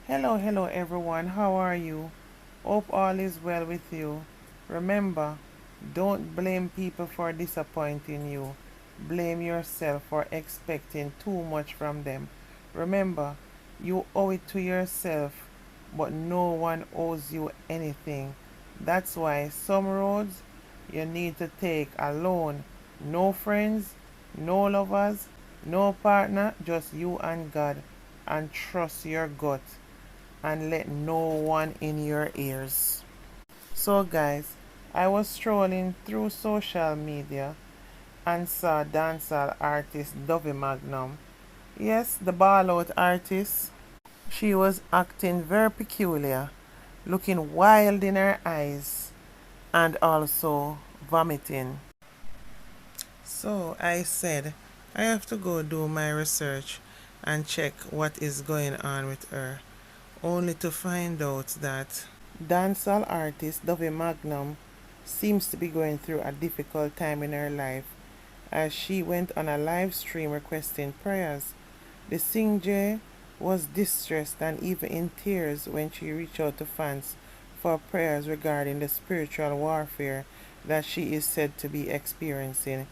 Hello everyone. How are you? Hope all is well with you. Remember, don't blame people for disappointing you. Blame yourself for expecting too much from them. Remember, you owe it to yourself, but no one owes you anything. That's why some roads you need to take alone. No friends, no lovers, no partner, just you and God. And trust your gut and let no one in your ears. So, guys, I was strolling through social media and saw dancehall artist Dovey Magnum. Yes, the ball out artist. She was acting very peculiar, looking wild in her eyes, and also vomiting. So I said, I have to go do my research and check what is going on with her, only to find out that dancehall artist Dovey Magnum seems to be going through a difficult time in her life as she went on a live stream requesting prayers. The singer was distressed and even in tears when she reached out to fans for prayers regarding the spiritual warfare that she is said to be experiencing.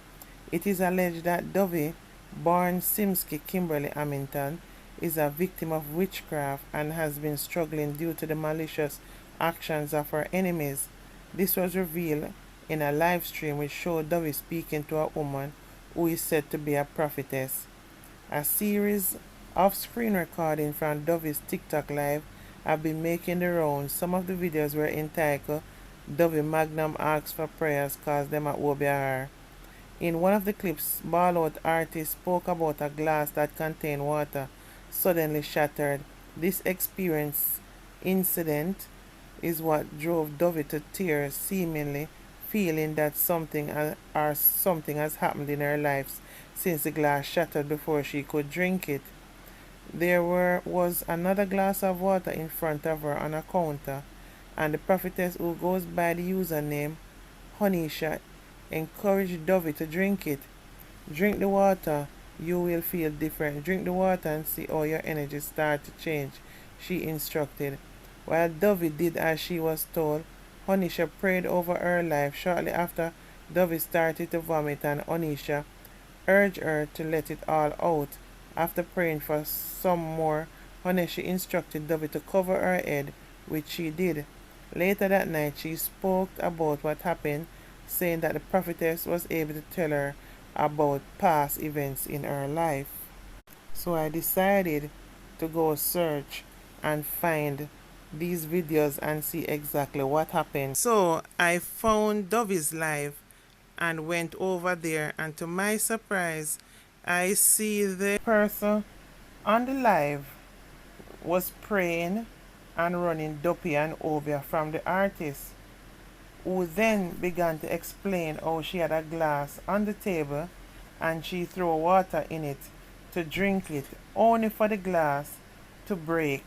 It is alleged that Dovey, born Simsky Kimberly Hamilton, is a victim of witchcraft and has been struggling due to the malicious actions of her enemies. This was revealed in a live stream which showed Dovey speaking to a woman who is said to be a prophetess. A series of screen recordings from Dovey's TikTok live have been making the rounds. Some of the videos were entitled Dovey Magnum Asks for Prayers Cause Them at Obeah. In one of the clips, ball-out artist spoke about a glass that contained water suddenly shattered. This incident is what drove Dovey to tears, seemingly feeling that something has happened in her life since the glass shattered before she could drink it. There was another glass of water in front of her on a counter, and the prophetess, who goes by the username Honisha, encouraged Dovey to drink it. Drink the water, you will feel different. Drink the water and see how your energy start to change, she instructed. While Dovey did as she was told, Honisha prayed over her life. Shortly after, Dovey started to vomit and Honisha urged her to let it all out. After praying for some more, Honisha instructed Dovey to cover her head, which she did. Later that night, she spoke about what happened, saying that the prophetess was able to tell her about past events in her life. So I decided to go search and find these videos and see exactly what happened. So I found Dovey's live and went over there, and to my surprise, I see the person on the live was praying and running Duppy and Obeah from the artist, who then began to explain how she had a glass on the table and she threw water in it to drink it, only for the glass to break,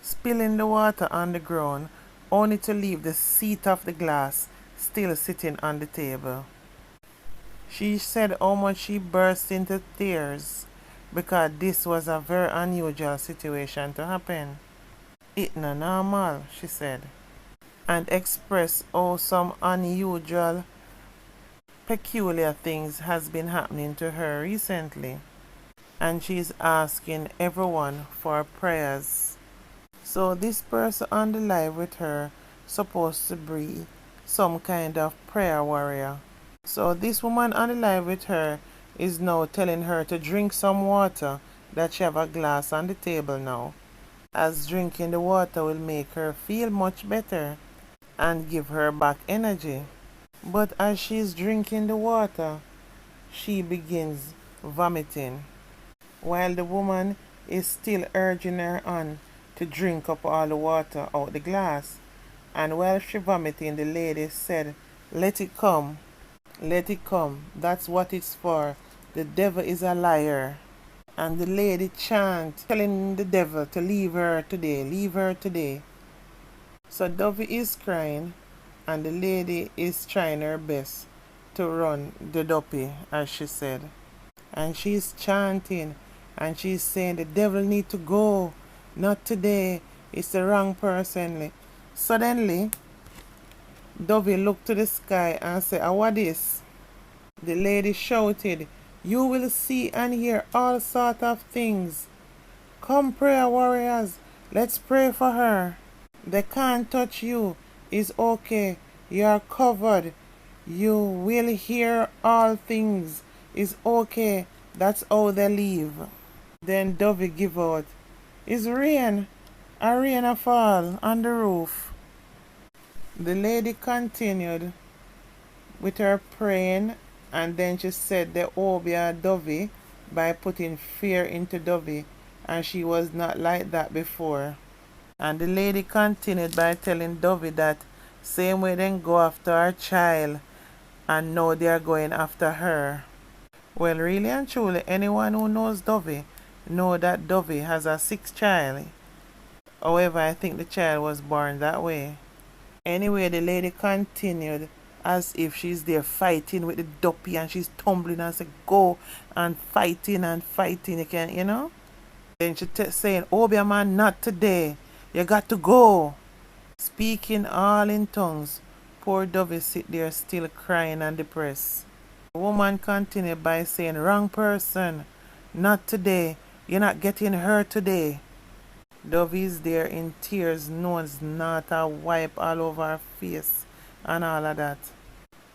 spilling the water on the ground, only to leave the seat of the glass still sitting on the table. She said how much she burst into tears because this was a very unusual situation to happen. It's not normal, she said, and expressed how some unusual, peculiar things has been happening to her recently, and she's asking everyone for prayers. So this person on the live with her supposed to be some kind of prayer warrior. So this woman on the live with her is now telling her to drink some water, that she have a glass on the table now, as drinking the water will make her feel much better and give her back energy. But as she's drinking the water, she begins vomiting, while the woman is still urging her on to drink up all the water out the glass. And while she vomiting, the lady said, "Let it come, let it come, that's what it's for. The devil is a liar." And the lady chant, telling the devil to leave her today, leave her today. So Dovey is crying, and the lady is trying her best to run the Duppy, as she said. And she's chanting, and she's saying, "The devil need to go, Not today. It's the wrong person. Suddenly, Dovey looked to the sky and said, what is? The lady shouted, you will see and hear all sort of things. Come prayer warriors, let's pray for her. They can't touch you. It's okay. You're covered. You will hear all things. It's okay. That's how they leave. Then Dovey give out. It's rain. A rain a fall on the roof. The lady continued with her praying, and then she said the Obeah Dovey by putting fear into Dovey, and she was not like that before. And the lady continued by telling Dovey that same way they go after her child, and now they are going after her. Well, really and truly, anyone who knows Dovey know that Dovey has a sixth child. However, I think the child was born that way. Anyway, the lady continued as if she's there fighting with the duppy, and she's tumbling and said, go, and fighting, you can, you know. Then she saying, Obeah man, not today. You got to go. Speaking all in tongues. Poor Dovey sit there still crying and depressed. The woman continued by saying, wrong person. Not today. You're not getting her today. Dovey's there in tears, nose not a wipe all over her face and all of that.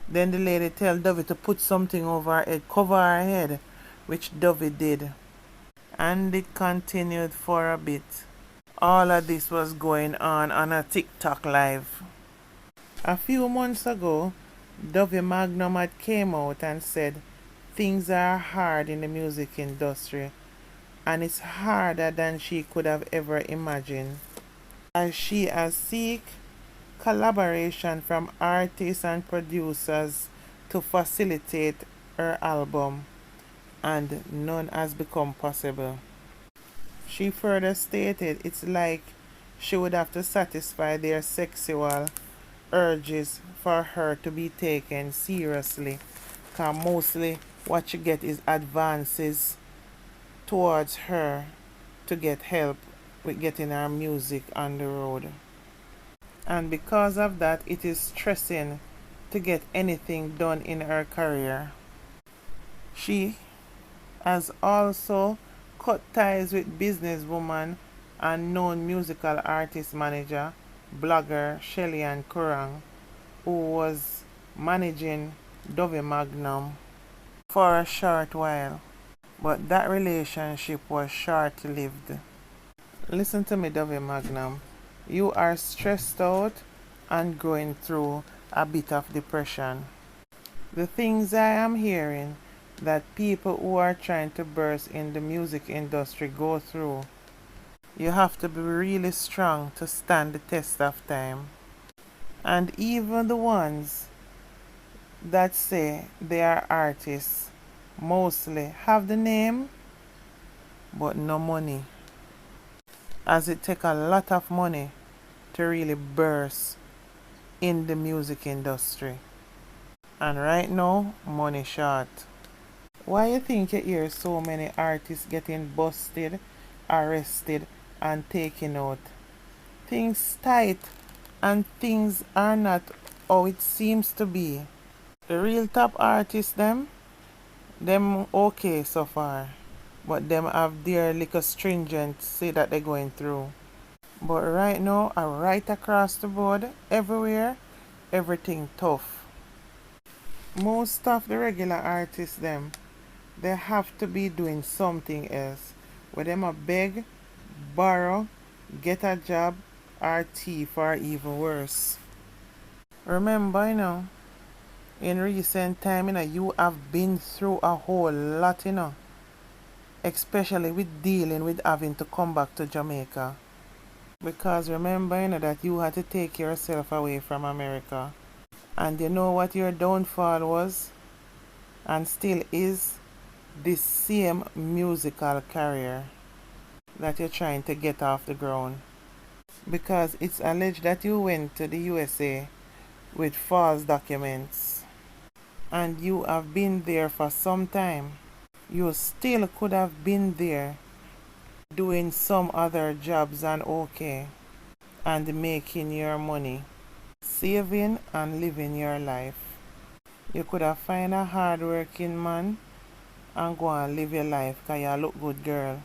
Then the lady tell Dovey to put something over her head, cover her head, which Dovey did. And it continued for a bit. All of this was going on a TikTok live. A few months ago, Dovey Magnum had came out and said things are hard in the music industry, and it's harder than she could have ever imagined, as she has seek collaboration from artists and producers to facilitate her album, and none has become possible. She further stated it's like she would have to satisfy their sexual urges for her to be taken seriously, because mostly what you get is advances towards her to get help with getting her music on the road. And because of that, it is stressing to get anything done in her career. She has also cut ties with businesswoman and known musical artist manager, blogger Shellyann Curran, who was managing Dovey Magnum for a short while. But that relationship was short-lived. Listen to me, Dovey Magnum. You are stressed out and going through a bit of depression. The things I am hearing that people who are trying to burst in the music industry go through, you have to be really strong to stand the test of time. And even the ones that say they are artists mostly have the name but no money, as it takes a lot of money to really burst in the music industry, and right now money short. Why you think you hear so many artists getting busted, arrested, and taken out? Things tight and things are not how it seems to be. The real top artists them okay so far, but them have their little stringency that they're going through. But right now, right across the board, everywhere, everything tough. Most of the regular artists they have to be doing something else, where them a beg, borrow, get a job, or thief, or even worse. Remember, in recent time, you have been through a whole lot, especially with dealing with having to come back to Jamaica. Because remember, that you had to take yourself away from America. And you know what your downfall was? And still is? This same musical career that you're trying to get off the ground. Because it's alleged that you went to the USA with false documents. And you have been there for some time. You still could have been there doing some other jobs and okay, and making your money, saving and living your life. You could have find a hard-working man and go and live your life because you look good, girl.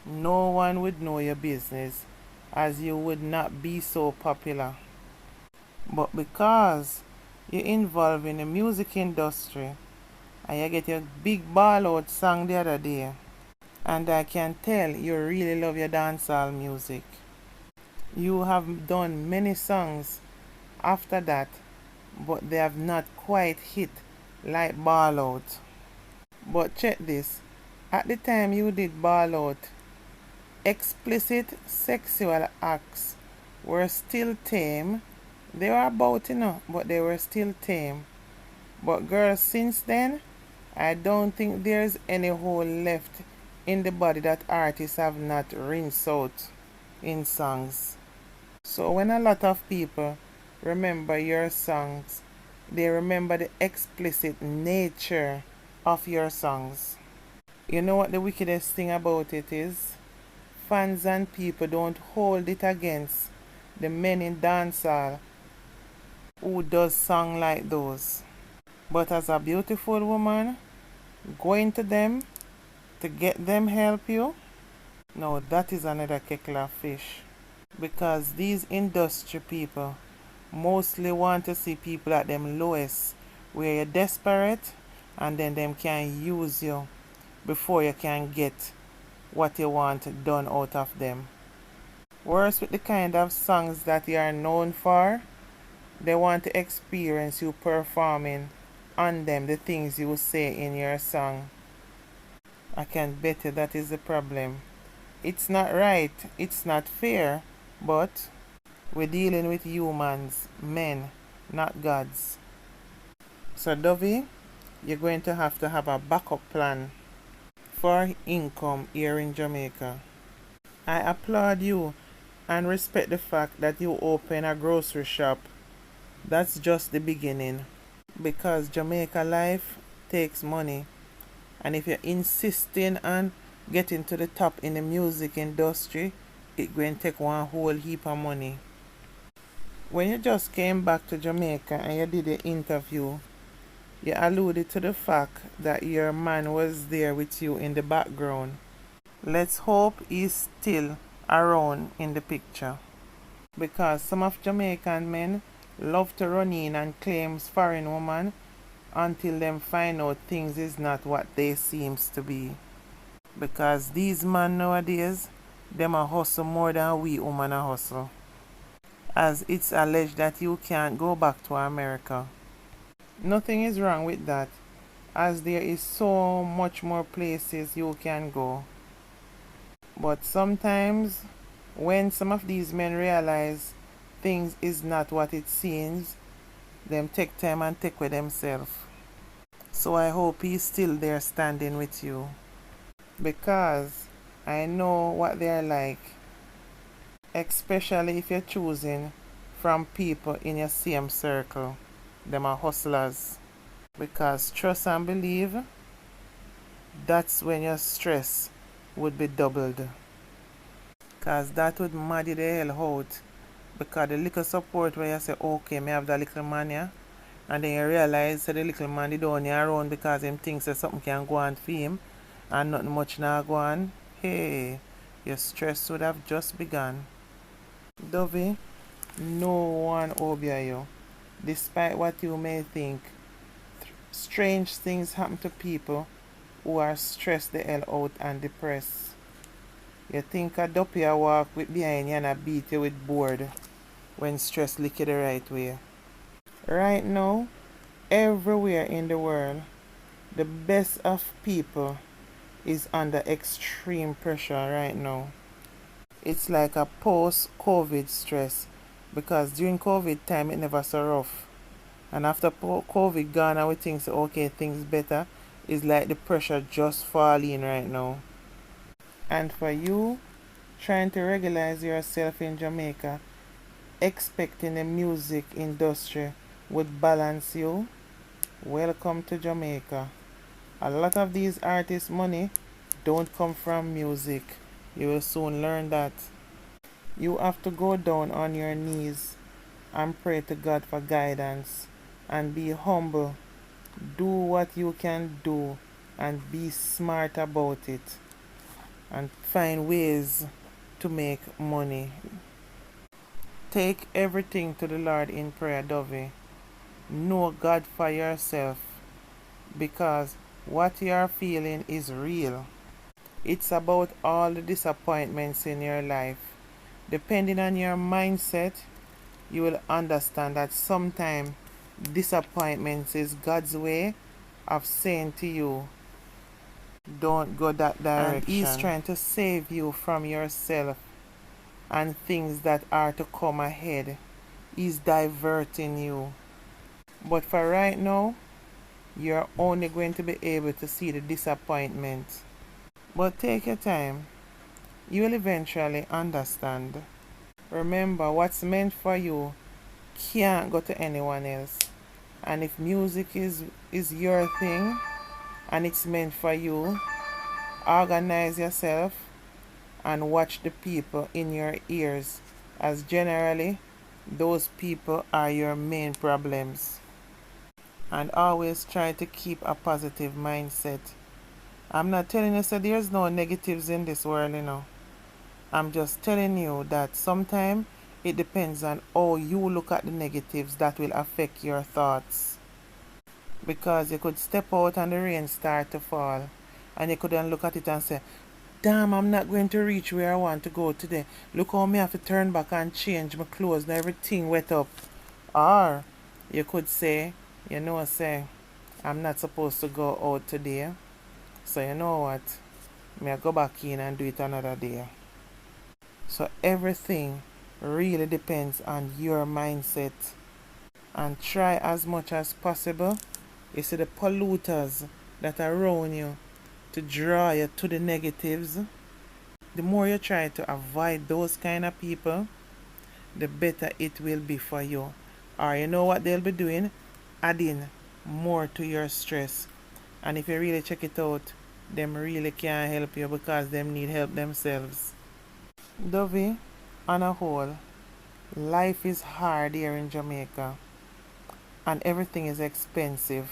No one would know your business as you would not be so popular. But because you're involved in the music industry and you get your big ball out song the other day, and I can tell you really love your dancehall music. You have done many songs after that, but they have not quite hit like Ball Out. But check this, at the time you did Ball Out, explicit sexual acts were still tame. They were about, but they were still tame. But girls, since then, I don't think there's any hole left in the body that artists have not rinsed out in songs. So when a lot of people remember your songs, they remember the explicit nature of your songs. You know what the wickedest thing about it is? Fans and people don't hold it against the men in dancehall who does songs like those. But as a beautiful woman, going to them to get them help you, no, that is another kettle of fish. Because these industry people mostly want to see people at them lowest, where you're desperate and then them can use you before you can get what you want done out of them. Worse with the kind of songs that you are known for, they want to experience you performing on them the things you say in your song. I can bet you that is the problem. It's not right, it's not fair, but we're dealing with humans, men, not gods. So Dovey, you're going to have a backup plan for income here in Jamaica. I applaud you and respect the fact that you open a grocery shop. That's just the beginning. Because Jamaica life takes money. And if you're insisting on getting to the top in the music industry, it's going to take one whole heap of money. When you just came back to Jamaica and you did the interview, you alluded to the fact that your man was there with you in the background. Let's hope he's still around in the picture. Because some of Jamaican men love to run in and claim foreign woman until them find out things is not what they seems to be. Because these men nowadays, them a hustle more than we women a hustle. As it's alleged that you can't go back to America. Nothing is wrong with that, as there is so much more places you can go. But sometimes, when some of these men realize things is not what it seems, them take time and take with themselves. So I hope he's still there standing with you. Because I know what they're like. Especially if you're choosing from people in your same circle. Them are hustlers. Because trust and believe, that's when your stress would be doubled. Because that would muddy the hell out. Because the little support where you say, okay, me have that little man here. And then you realize that the little man is down here around because him thinks that something can go on for him. And nothing much now go on. Hey, your stress would have just begun. Dovey, no one Obeah you. Despite what you may think, strange things happen to people who are stressed the hell out and depressed. You think a duppy a walk with behind you and a beat you with board when stress lick you the right way. Right now, everywhere in the world, the best of people is under extreme pressure right now. It's like a post-COVID stress, because during COVID time it never so rough. And after COVID gone and we think so, okay, things better, it's like the pressure just falling right now. And for you, trying to regularize yourself in Jamaica, expecting the music industry would balance you, welcome to Jamaica. A lot of these artists' money don't come from music. You will soon learn that. You have to go down on your knees and pray to God for guidance and be humble. Do what you can do and be smart about it and find ways to make money. Take everything to the Lord in prayer, Dovey. Know God for yourself because what you are feeling is real. It's about all the disappointments in your life. Depending on your mindset, you will understand that sometimes disappointments is God's way of saying to you, don't go that direction. And He's trying to save you from yourself and things that are to come ahead. He's diverting you. But for right now, you're only going to be able to see the disappointment. But take your time. You will eventually understand. Remember, what's meant for you can't go to anyone else. And if music is your thing and it's meant for you, organize yourself and watch the people in your ears, as generally those people are your main problems. And always try to keep a positive mindset. I'm not telling you that there's no negatives in this world, I'm just telling you that sometimes it depends on how you look at the negatives that will affect your thoughts. Because you could step out and the rain start to fall and you could then look at it and say, damn, I'm not going to reach where I want to go today. Look how me have to turn back and change my clothes and everything wet up. Or you could say, say, I'm not supposed to go out today. So you know what? May I go back in and do it another day. So everything really depends on your mindset. And try as much as possible. You see the polluters that are around you to draw you to the negatives. The more you try to avoid those kind of people, the better it will be for you. Or you know what they'll be doing? Adding more to your stress. And if you really check it out, them really can't help you because them need help themselves. Dovey, on a whole, life is hard here in Jamaica and everything is expensive.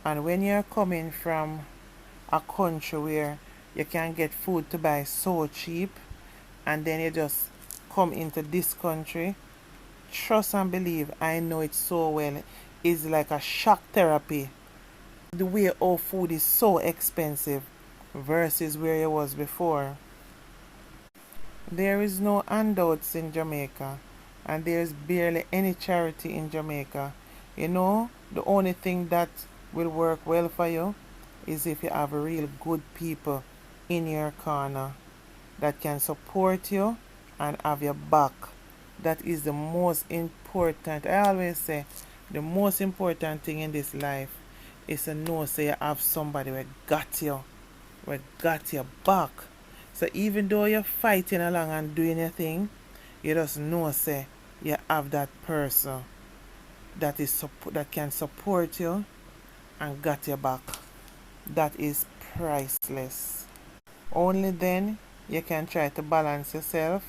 And when you're coming from a country where you can get food to buy so cheap and then you just come into this country, trust and believe, I know it so well, it's like a shock therapy. The way our food is so expensive versus where it was before. There is no handouts in Jamaica and there's barely any charity in Jamaica. The only thing that will work well for you is if you have real good people in your corner that can support you and have your back. That is the most important. I always say the most important thing in this life is to know say you have somebody who got your back. So even though you're fighting along and doing your thing, you just know say you have that person that can support you and got your back. That is priceless. Only then you can try to balance yourself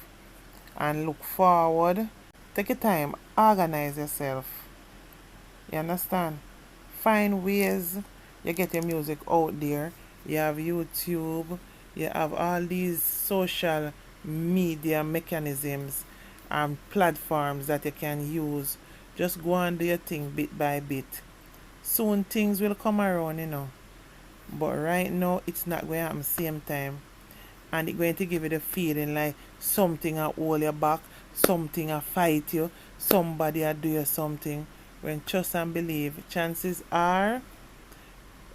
and look forward. Take your time, organize yourself. You understand? Find ways you get your music out there. You have YouTube, you have all these social media mechanisms and platforms that you can use. Just go and do your thing bit by bit. Soon things will come around. But right now it's not going to happen same time. And it's going to give you the feeling like something will hold you back, something will fight you, somebody will do you something. When trust and believe, chances are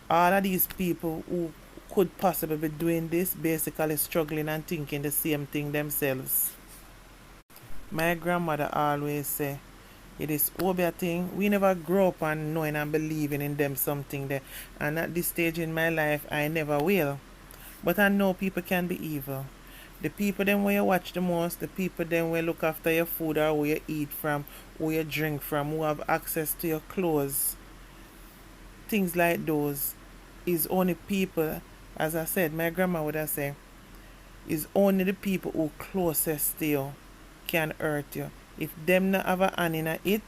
all of these people who could possibly be doing this basically struggling and thinking the same thing themselves. My grandmother always say, it is Obeah thing. We never grow up and knowing and believing in them something there. And at this stage in my life, I never will. But I know people can be evil. The people them where you watch the most, the people them where look after your food or where you eat from, where you drink from, who have access to your clothes. Things like those is only people, as I said, my grandma would have said, It's only the people who closest to you can hurt you. If them not have a hand in it,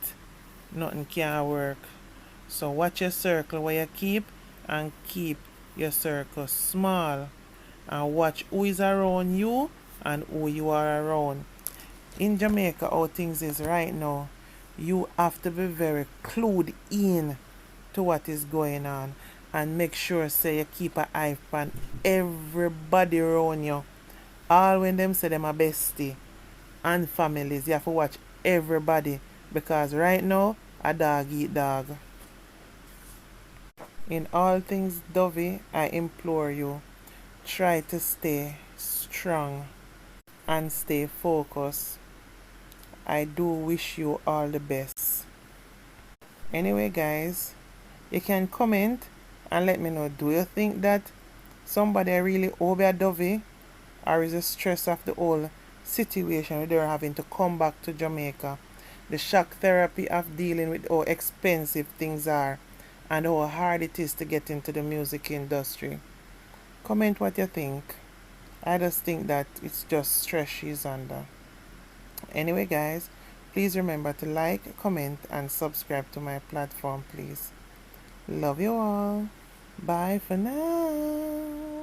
nothing can work. So watch your circle where you keep, and keep your circle small, and watch who is around you and who you are around. In Jamaica, how things is right now, you have to be very clued in to what is going on, and make sure say you keep an eye on everybody around you. All when them say them a bestie and families, you have to watch everybody, because right now a dog eat dog. In all things, Dovey, I implore you, try to stay strong and stay focused. I do wish you all the best. Anyway, guys, you can comment and let me know, do you think that somebody really Obeah Dovey, or is the stress of the whole situation where they're having to come back to Jamaica, the shock therapy of dealing with how expensive things are and how hard it is to get into the music industry? Comment what you think. I just think that it's just stress she's under. Anyway, guys, please remember to like, comment, and subscribe to my platform, please. Love you all. Bye for now.